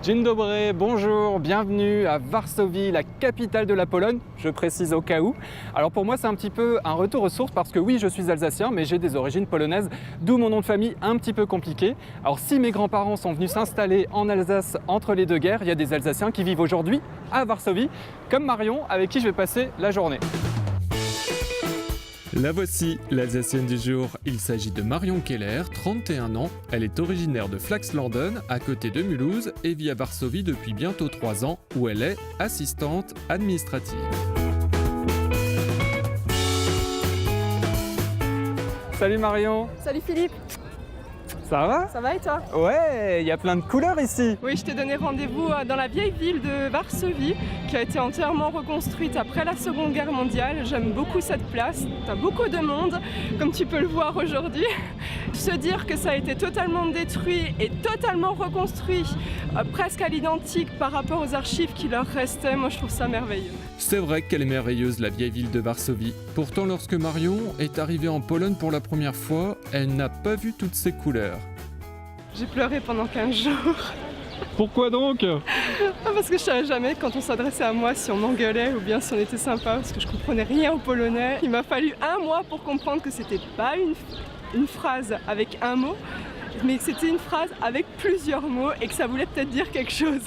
Dzień dobry, bonjour, bienvenue à Varsovie, la capitale de la Pologne, je précise au cas où. Alors pour moi c'est un petit peu un retour aux sources parce que oui je suis alsacien mais j'ai des origines polonaises, d'où mon nom de famille un petit peu compliqué. Alors si mes grands-parents sont venus s'installer en Alsace entre les deux guerres, il y a des Alsaciens qui vivent aujourd'hui à Varsovie, comme Marion avec qui je vais passer la journée. La voici, l'Alsacienne du jour. Il s'agit de Marion Keller, 31 ans. Elle est originaire de Flaxlanden, à côté de Mulhouse, et vit à Varsovie depuis bientôt 3 ans, où elle est assistante administrative. Salut Marion. Salut Philippe, Ça va? ça va et toi? Ouais, il y a plein de couleurs ici. Oui, je t'ai donné rendez-vous dans la vieille ville de Varsovie qui a été entièrement reconstruite après la Seconde Guerre mondiale. J'aime beaucoup cette place, t'as beaucoup de monde, comme tu peux le voir aujourd'hui. Se dire que ça a été totalement détruit et totalement reconstruit, presque à l'identique par rapport aux archives qui leur restaient, moi je trouve ça merveilleux. C'est vrai qu'elle est merveilleuse, la vieille ville de Varsovie. Pourtant, lorsque Marion est arrivée en Pologne pour la première fois, elle n'a pas vu toutes ces couleurs. J'ai pleuré pendant 15 jours. Pourquoi donc? Parce que je savais jamais quand on s'adressait à moi si on m'engueulait ou bien si on était sympa, parce que je comprenais rien au polonais. Il m'a fallu 1 mois pour comprendre que c'était pas une phrase avec un mot, mais que c'était une phrase avec plusieurs mots et que ça voulait peut-être dire quelque chose.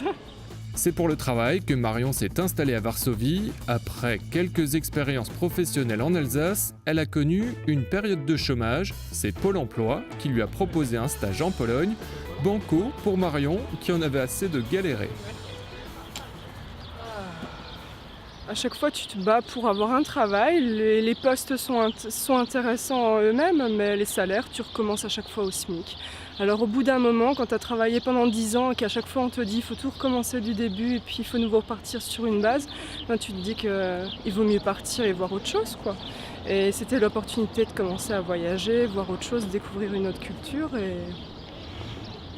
C'est pour le travail que Marion s'est installée à Varsovie. Après quelques expériences professionnelles en Alsace, elle a connu une période de chômage. C'est Pôle emploi qui lui a proposé un stage en Pologne. Banco pour Marion qui en avait assez de galérer. À chaque fois, tu te bats pour avoir un travail. Les postes sont intéressants en eux-mêmes, mais les salaires, tu recommences à chaque fois au SMIC. Alors au bout d'un moment, quand tu as travaillé pendant 10 ans et qu'à chaque fois on te dit il faut tout recommencer du début et puis il faut nouveau repartir sur une base, ben, tu te dis qu'il vaut mieux partir et voir autre chose, quoi. Et c'était l'opportunité de commencer à voyager, voir autre chose, découvrir une autre culture et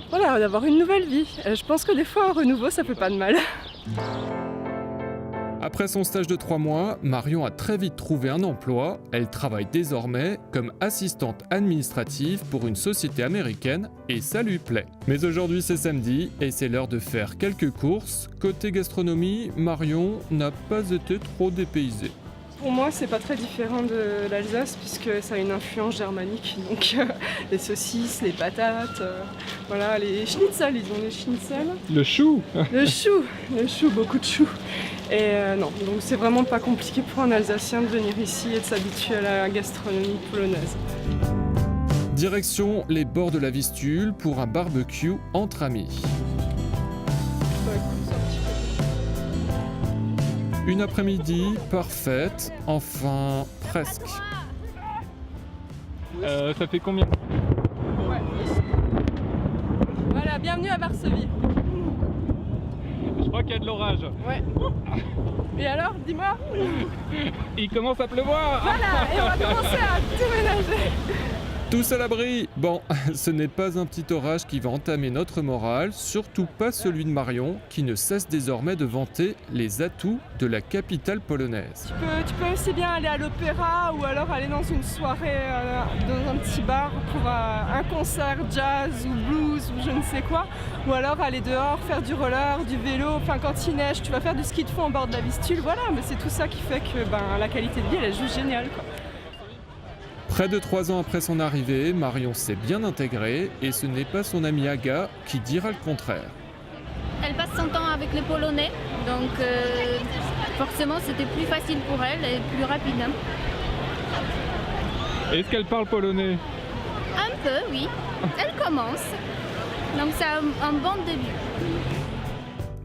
voilà, d'avoir une nouvelle vie. Et je pense que des fois un renouveau ça fait pas de mal. Après son stage de 3 mois, Marion a très vite trouvé un emploi. Elle travaille désormais comme assistante administrative pour une société américaine et ça lui plaît. Mais aujourd'hui c'est samedi et c'est l'heure de faire quelques courses. Côté gastronomie, Marion n'a pas été trop dépaysée. Pour moi, c'est pas très différent de l'Alsace puisque ça a une influence germanique. Donc les saucisses, les patates, voilà, les schnitzel, ils ont les schnitzel. Le chou. Le chou, beaucoup de chou. Et non, donc c'est vraiment pas compliqué pour un Alsacien de venir ici et de s'habituer à la gastronomie polonaise. Direction les bords de la Vistule pour un barbecue entre amis. Une après-midi parfaite, enfin presque. Ça fait combien? Ouais. Voilà, bienvenue à Varsovie. Je crois qu'il y a de l'orage. Ouais. Et alors, dis-moi. Il commence à pleuvoir. Voilà, et on va commencer à tout ménager. Tous à l'abri! Bon, ce n'est pas un petit orage qui va entamer notre morale, surtout pas celui de Marion, qui ne cesse désormais de vanter les atouts de la capitale polonaise. Tu peux aussi bien aller à l'opéra ou alors aller dans une soirée, dans un petit bar pour un concert jazz ou blues ou je ne sais quoi. Ou alors aller dehors, faire du roller, du vélo, enfin quand il neige, tu vas faire du ski de fond au bord de la Vistule. Voilà, mais c'est tout ça qui fait que la qualité de vie elle est juste géniale, quoi. Près de 3 ans après son arrivée, Marion s'est bien intégrée et ce n'est pas son amie Aga qui dira le contraire. Elle passe son temps avec les Polonais, donc forcément c'était plus facile pour elle et plus rapide. Hein. Est-ce qu'elle parle polonais? Un peu, oui. Elle commence. Donc c'est un bon début.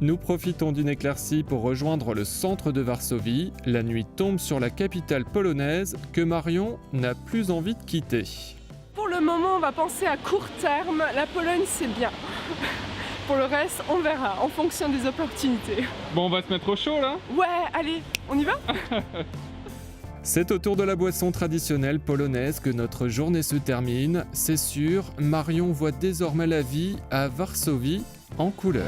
Nous profitons d'une éclaircie pour rejoindre le centre de Varsovie. La nuit tombe sur la capitale polonaise que Marion n'a plus envie de quitter. Pour le moment, on va penser à court terme. La Pologne, c'est bien. Pour le reste, on verra en fonction des opportunités. Bon, on va se mettre au chaud là. Ouais, allez, on y va? C'est autour de la boisson traditionnelle polonaise que notre journée se termine. C'est sûr, Marion voit désormais la vie à Varsovie en couleur.